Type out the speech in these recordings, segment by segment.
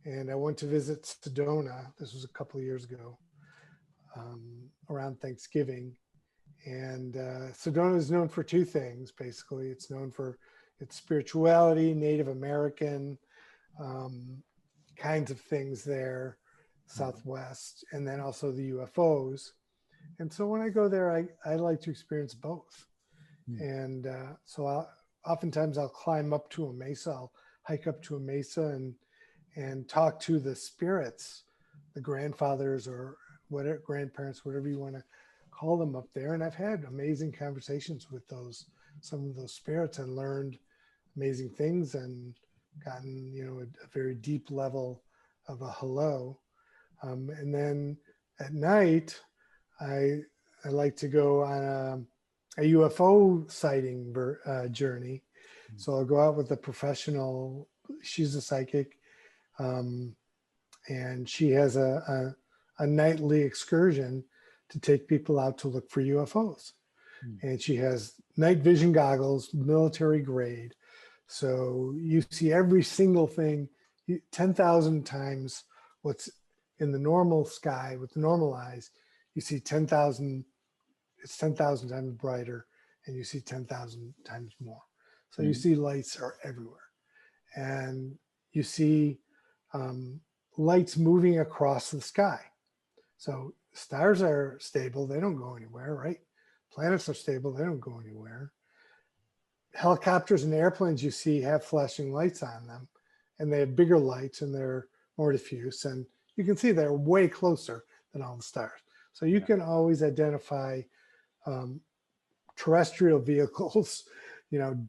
and I went to visit Sedona. This was a couple of years ago, around Thanksgiving. And Sedona is known for two things, basically. It's known for its spirituality, Native American kinds of things there, Southwest, and then also the UFOs. And so when I go there, I like to experience both. And so oftentimes I'll climb up to a mesa, I'll hike up to a mesa and talk to the spirits, the grandfathers or whatever, grandparents, whatever you want to call them up there. And I've had amazing conversations with some of those spirits, and learned amazing things and gotten, a very deep level of a hello. And then at night, I like to go on a UFO sighting journey. So I'll go out with a professional. She's a psychic, and she has a nightly excursion to take people out to look for UFOs. And she has night vision goggles, military grade. So you see every single thing 10,000 times what's in the normal sky with the normal eyes. You see 10,000, it's 10,000 times brighter, and you see 10,000 times more. So you see lights are everywhere. And you see lights moving across the sky. So stars are stable, they don't go anywhere, right? Planets are stable, they don't go anywhere. Helicopters and airplanes you see have flashing lights on them, and they have bigger lights and they're more diffuse, and you can see they're way closer than all the stars. So you can always identify terrestrial vehicles,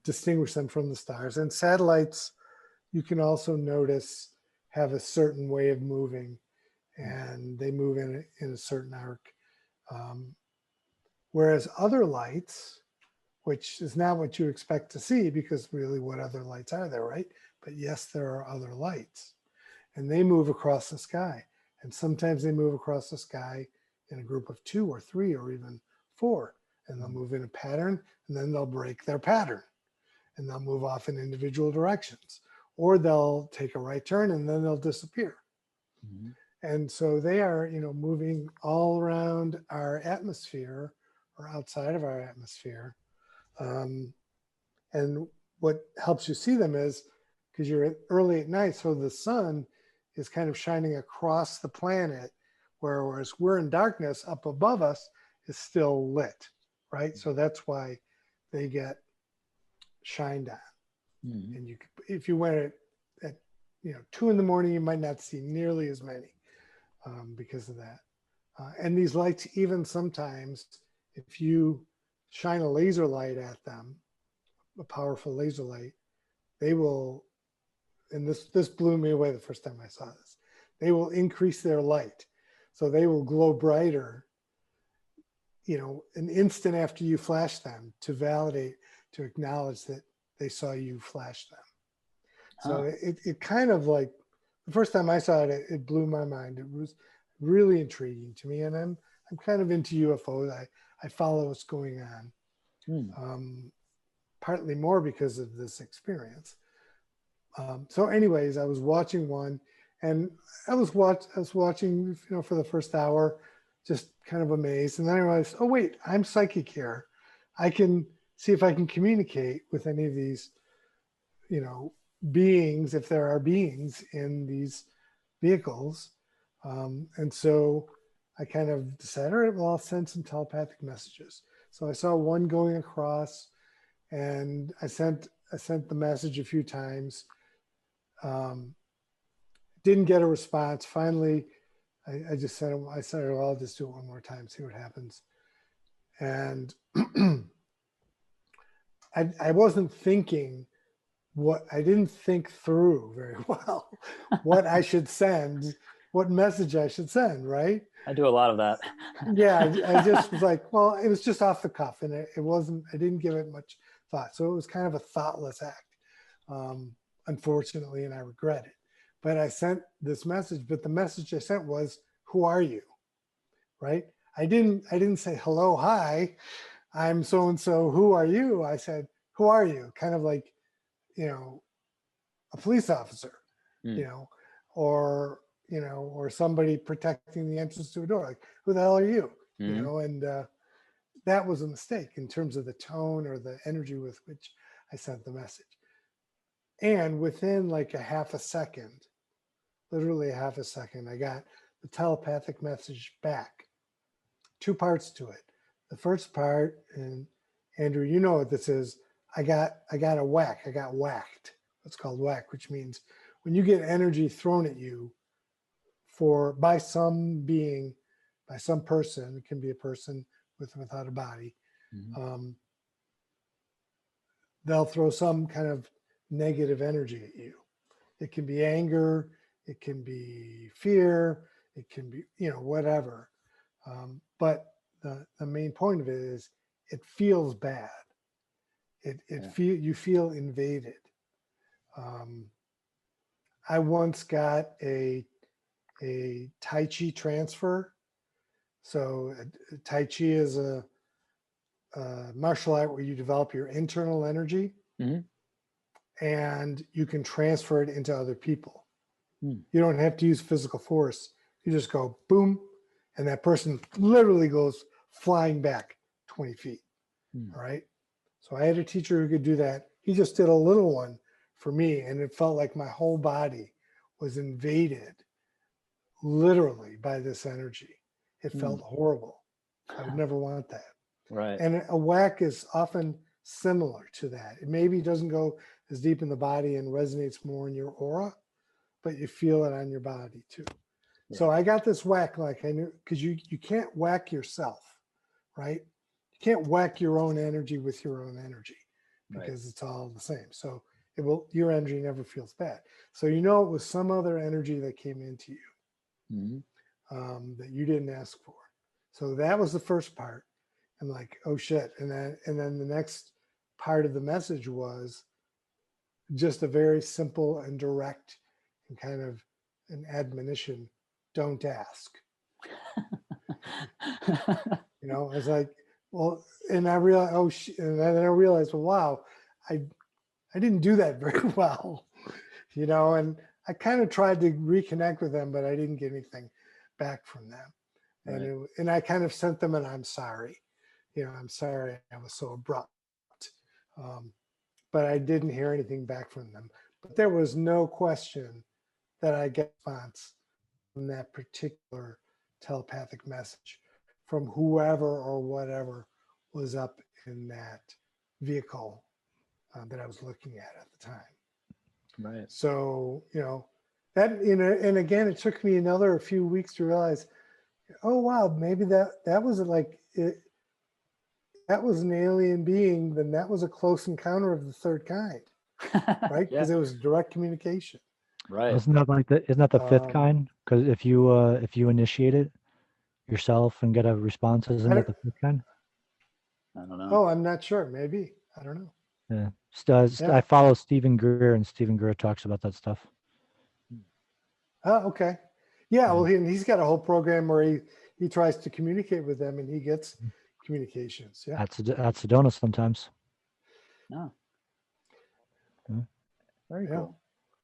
distinguish them from the stars. And satellites, you can also notice, have a certain way of moving, and they move in a certain arc. Whereas other lights, which is not what you expect to see, because really what other lights are there, right? But yes, there are other lights, and they move across the sky. And sometimes they move across the sky in a group of 2 or 3 or even 4, and they'll move in a pattern, and then they'll break their pattern, and they'll move off in individual directions, or they'll take a right turn and then they'll disappear. And so they are, moving all around our atmosphere or outside of our atmosphere. And what helps you see them is because you're early at night, so the sun is kind of shining across the planet, whereas we're in darkness. Up above us is still lit, right? So that's why they get shined on. And you, if you went at 2 in the morning, you might not see nearly as many because of that. And these lights, even sometimes, if you shine a laser light at them, a powerful laser light, they will, and this blew me away the first time I saw this, they will increase their light. So they will glow brighter, an instant after you flash them, to validate, to acknowledge that they saw you flash them. So it kind of, like, the first time I saw it, it blew my mind. It was really intriguing to me. And I'm kind of into UFOs. I follow what's going on, partly more because of this experience. So anyways, I was watching one, and I was watching, for the first hour, just kind of amazed. And then I realized, oh wait, I'm psychic here. I can see if I can communicate with any of these, beings, if there are beings in these vehicles. And so I kind of decided, all right, well, I'll send some telepathic messages. So I saw one going across, and I sent the message a few times. Didn't get a response. Finally, I just said, well, I'll just do it one more time, see what happens. And I wasn't thinking I didn't think through very well what I should send, what message I should send, right? I do a lot of that. Yeah, I just was like, well, it was just off the cuff, and it wasn't, I didn't give it much thought. So it was kind of a thoughtless act, unfortunately, and I regret it. But I sent this message, but the message I sent was, who are you, right? I didn't say, hello, hi, I'm so-and-so, who are you? I said, who are you? Kind of like, a police officer, or, you know, or somebody protecting the entrance to a door. Like, who the hell are you? You Mhm. know, and that was a mistake in terms of the tone or the energy with which I sent the message. And within like a half a second, literally a half a second, I got the telepathic message back. Two parts to it. The first part, and Andrew, you know what this is. I got a whack. I got whacked. It's called whack, which means when you get energy thrown at you by some being, by some person, it can be a person without a body. Mhm. They'll throw some kind of negative energy at you. It can be anger, it can be fear, it can be, you know, whatever. But the main point of it is it feels bad. You feel invaded. I once got a Tai Chi transfer. So Tai Chi is a martial art where you develop your internal energy Mhm. and you can transfer it into other people. Mm. You don't have to use physical force. You just go boom, and that person literally goes flying back 20 feet. Mm. All right. So I had a teacher who could do that. He just did a little one for me, and it felt like my whole body was invaded literally by this energy. It felt horrible. I would never want that. Right. And a whack is often similar to that. It maybe doesn't go as deep in the body and resonates more in your aura, but you feel it on your body too. Yeah. So I got this whack like I knew, because you can't whack yourself, right? You can't whack your own energy with your own energy because it's all the same. So your energy never feels bad. So you know it was some other energy that came into you Mhm. that you didn't ask for. So that was the first part. I'm like, oh shit. And then the next part of the message was just a very simple and direct and kind of an admonition. Don't ask. You know, I was like, well, and I realized, and then I realized, well, wow, I didn't do that very well, you know, and I kind of tried to reconnect with them, but I didn't get anything back from them. And and I kind of sent them an I'm sorry. You know, I'm sorry I was so abrupt. But I didn't hear anything back from them. But there was no question that I get a response from that particular telepathic message from whoever or whatever was up in that vehicle that I was looking at the time. Right. So, you know, that, you know, and again, it took me another few weeks to realize, oh, wow, maybe that was like, that was an alien being, then that was a close encounter of the third kind, right? Yeah. Because it was direct communication. Right. Isn't that the fifth Um, kind? Because if you initiate it yourself and get a response, isn't I that don't, the fifth kind? I don't know. oh, I'm not sure. Maybe. I don't know. Yeah. Yeah. I follow Stephen Greer, and Stephen Greer talks about that stuff. Oh, okay. Yeah. Well, Yeah. he's got a whole program where he tries to communicate with them and he gets communications. Yeah. That's Sedona sometimes. No. Yeah. Very Yeah. cool.